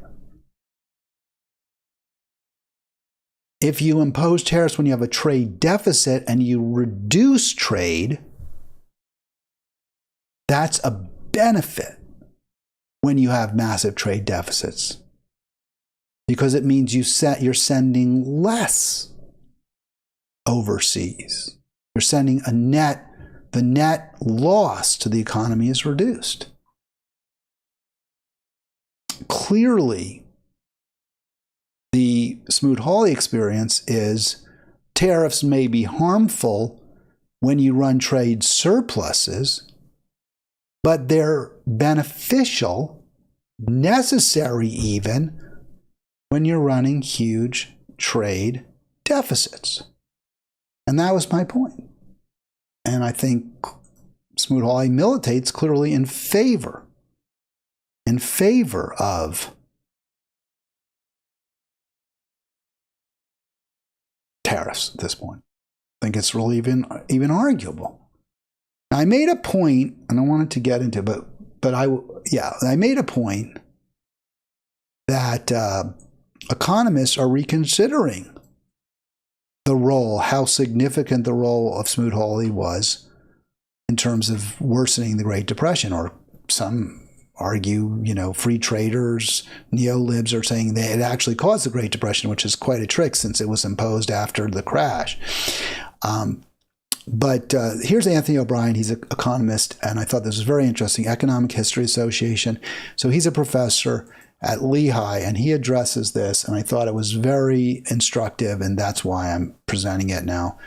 If you impose tariffs when you have a trade deficit and you reduce trade, that's a benefit when you have massive trade deficits. Because it means you're sending less overseas. You're sending the net loss to the economy is reduced. Clearly, the Smoot-Hawley experience is tariffs may be harmful when you run trade surpluses, but they're beneficial, necessary even, when you're running huge trade deficits. And that was my point. And I think Smoot-Hawley militates clearly in favor of tariffs at this point. I think it's really even arguable. Now, I made a point, and I wanted to get into, but I made a point that economists are reconsidering the role, how significant the role of Smoot-Hawley was in terms of worsening the Great Depression. Or some argue, free traders, neo-libs are saying that it actually caused the Great Depression, which is quite a trick since it was imposed after the crash. But here's Anthony O'Brien. He's an economist, and I thought this was very interesting. Economic History Association. So he's a professor at Lehigh, and he addresses this, and I thought it was very instructive, and that's why I'm presenting it now.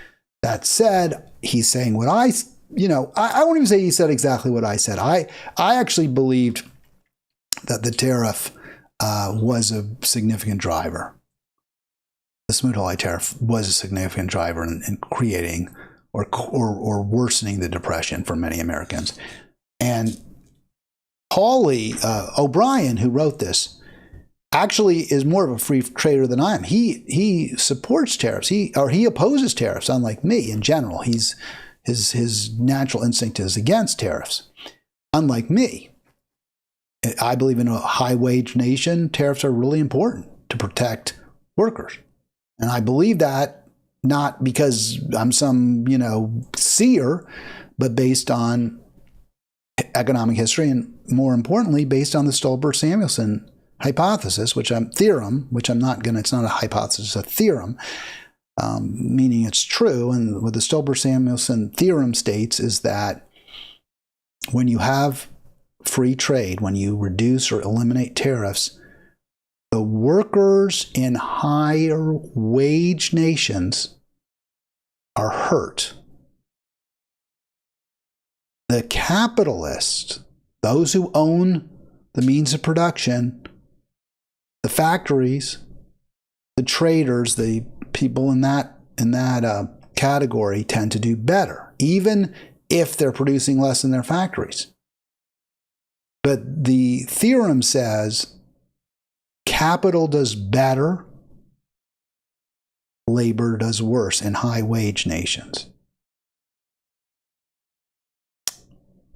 That said, he's saying what I won't even say he said exactly what I said. I actually believed that the tariff was a significant driver. The Smoot-Hawley tariff was a significant driver in creating or worsening the Depression for many Americans. And O'Brien, who wrote this, actually is more of a free trader than I am. He supports tariffs. He opposes tariffs, unlike me in general. His natural instinct is against tariffs, unlike me. I believe in a high-wage nation, tariffs are really important to protect workers. And I believe that not because I'm some, seer, but based on economic history, and more importantly, based on the Stolber-Samuelson hypothesis, it's not a hypothesis, a theorem, meaning it's true. And what the Stolber-Samuelson theorem states is that when you have free trade, when you reduce or eliminate tariffs, the workers in higher wage nations are hurt. The capitalists, those who own the means of production, the factories, the traders, the people in that category tend to do better, even if they're producing less in their factories. But the theorem says capital does better, labor does worse in high-wage nations.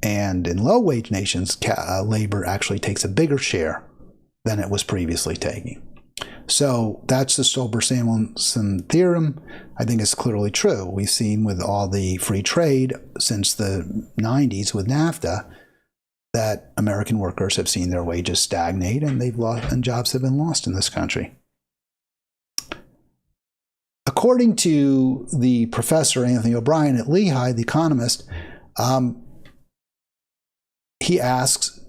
And in low-wage nations, labor actually takes a bigger share than it was previously taking. So that's the Stolber-Samuelson theorem. I think it's clearly true. We've seen with all the free trade since the 90s with NAFTA that American workers have seen their wages stagnate, and jobs have been lost in this country. According to the professor Anthony O'Brien at Lehigh, the economist, he asks,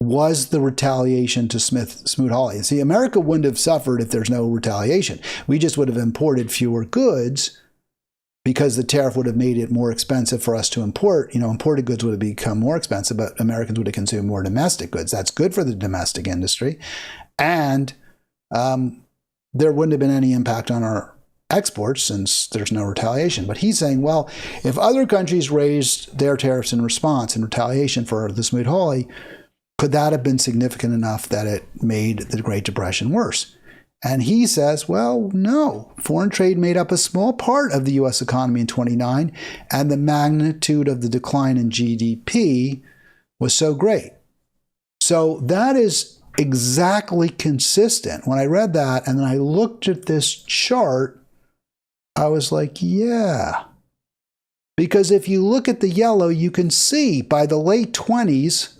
was the retaliation to Smoot-Hawley? See, America wouldn't have suffered if there's no retaliation. We just would have imported fewer goods because the tariff would have made it more expensive for us to import. Imported goods would have become more expensive, but Americans would have consumed more domestic goods. That's good for the domestic industry. And there wouldn't have been any impact on our exports since there's no retaliation. But he's saying, well, if other countries raised their tariffs in response, in retaliation for the Smoot-Hawley, could that have been significant enough that it made the Great Depression worse? And he says, well, no. Foreign trade made up a small part of the U.S. economy in 1929, and the magnitude of the decline in GDP was so great. So that is exactly consistent. When I read that and then I looked at this chart, I was like, yeah. Because if you look at the yellow, you can see by the late 20s,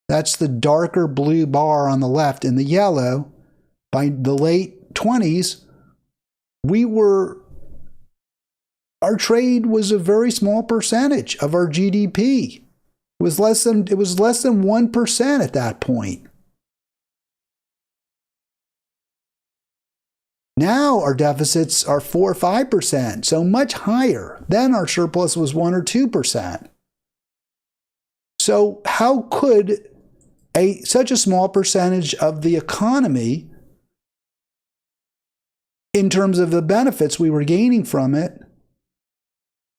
that's the darker blue bar on the left in the yellow. By the late 20s, our trade was a very small percentage of our GDP. It was less than 1% at that point. Now our deficits are 4 or 5%, so much higher. Then our surplus was 1 or 2%. So how could such a small percentage of the economy, in terms of the benefits we were gaining from it,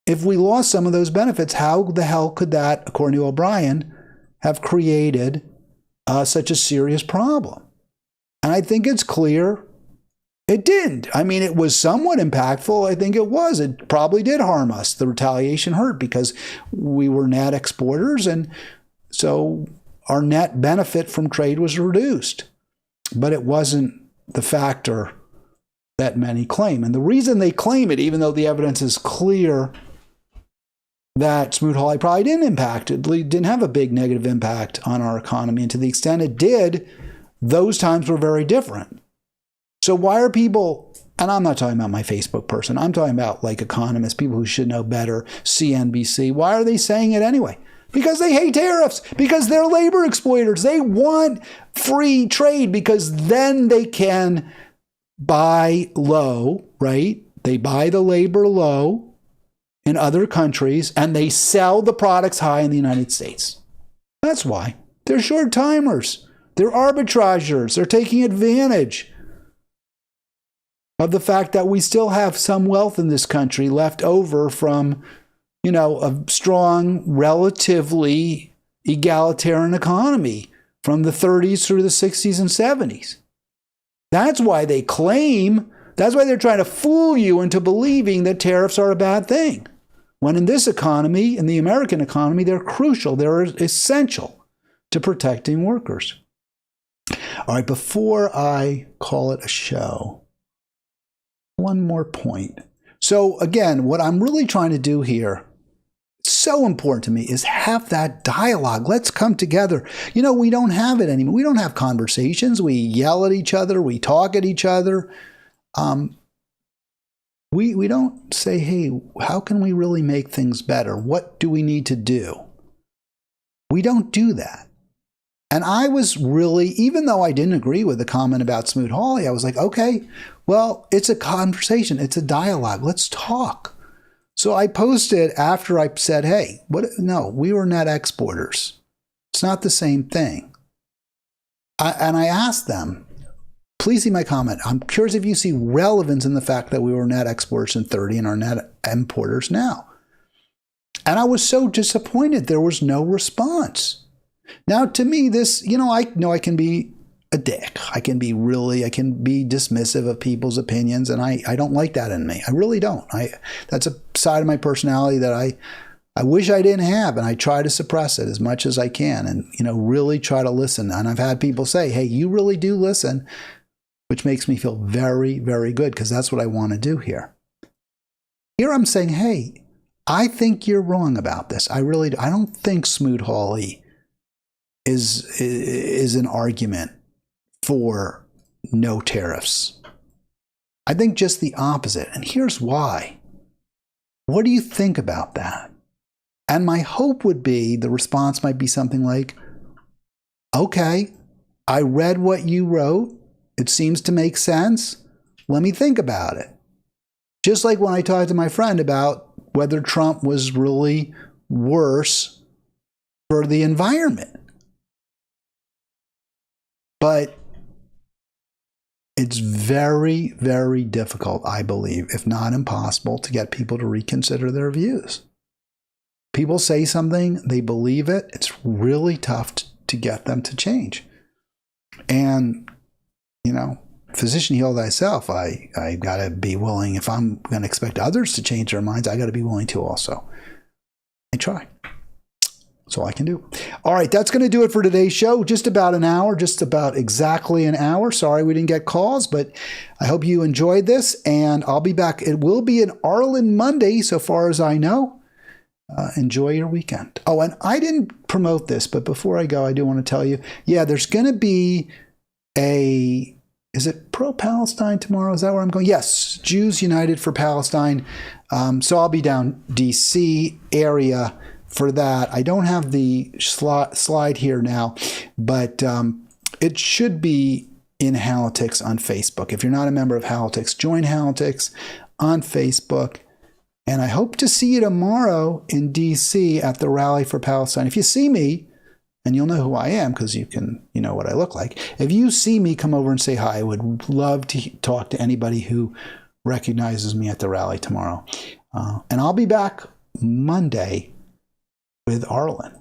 if we lost some of those benefits, how the hell could that, according to O'Brien, have created such a serious problem? And I think it's clear it didn't. I mean, it was somewhat impactful. I think it was. It probably did harm us. The retaliation hurt because we were net exporters, and so our net benefit from trade was reduced. But it wasn't the factor that many claim. And the reason they claim it, even though the evidence is clear that Smoot-Hawley probably didn't impact it, didn't have a big negative impact on our economy, and to the extent it did, those times were very different. So why are people, and I'm not talking about my Facebook person, I'm talking about like economists, people who should know better, CNBC, why are they saying it anyway? Because they hate tariffs, because they're labor exploiters. They want free trade because then they can buy low, right? They buy the labor low in other countries and they sell the products high in the United States. That's why. They're short timers. They're arbitrageurs. They're taking advantage of the fact that we still have some wealth in this country left over from, a strong, relatively egalitarian economy from the 30s through the 60s and 70s. That's why they claim, that's why they're trying to fool you into believing that tariffs are a bad thing. When in this economy, in the American economy, they're crucial, they're essential to protecting workers. All right, before I call it a show, one more point. So again, what I'm really trying to do here, so important to me, is have that dialogue. Let's come together. We don't have it anymore. We don't have conversations. We yell at each other. We talk at each other. We don't say, hey, how can we really make things better? What do we need to do? We don't do that. And I was really, even though I didn't agree with the comment about Smoot-Hawley, I was like, okay, well, it's a conversation. It's a dialogue. Let's talk. So I posted after I said, hey, no, we were net exporters. It's not the same thing. And I asked them, please see my comment. I'm curious if you see relevance in the fact that we were net exporters in 30 and are net importers now. And I was so disappointed there was no response. Now, to me, this, I know I can be a dick. I can be dismissive of people's opinions, and I don't like that in me. I really don't. That's a side of my personality that I wish I didn't have, and I try to suppress it as much as I can and, really try to listen. And I've had people say, hey, you really do listen, which makes me feel very, very good because that's what I want to do here. Here I'm saying, hey, I think you're wrong about this. I don't think Smoot-Hawley is an argument for no tariffs. I think just the opposite. And here's why. What do you think about that? And my hope would be the response might be something like, okay, I read what you wrote. It seems to make sense. Let me think about it. Just like when I talked to my friend about whether Trump was really worse for the environment. But it's very, very difficult, I believe, if not impossible, to get people to reconsider their views. People say something, they believe it. It's really tough to get them to change. And, physician, heal thyself. I got to be willing, if I'm going to expect others to change their minds, I got to be willing to also. I try. That's all I can do. All right, that's going to do it for today's show. Just about an hour, just about exactly an hour. Sorry we didn't get calls, but I hope you enjoyed this, and I'll be back. It will be an Arlen Monday, so far as I know. Enjoy your weekend. Oh, and I didn't promote this, but before I go, I do want to tell you, there's going to be is it pro-Palestine tomorrow? Is that where I'm going? Yes, Jews United for Palestine. So I'll be down D.C. area for that. I don't have the slide here now, but it should be in Halitics on Facebook. If you're not a member of Halitics, join Halitics on Facebook. And I hope to see you tomorrow in D.C. at the Rally for Palestine. If you see me, and you'll know who I am because you know what I look like. If you see me, come over and say hi. I would love to talk to anybody who recognizes me at the rally tomorrow. And I'll be back Monday with Arlen.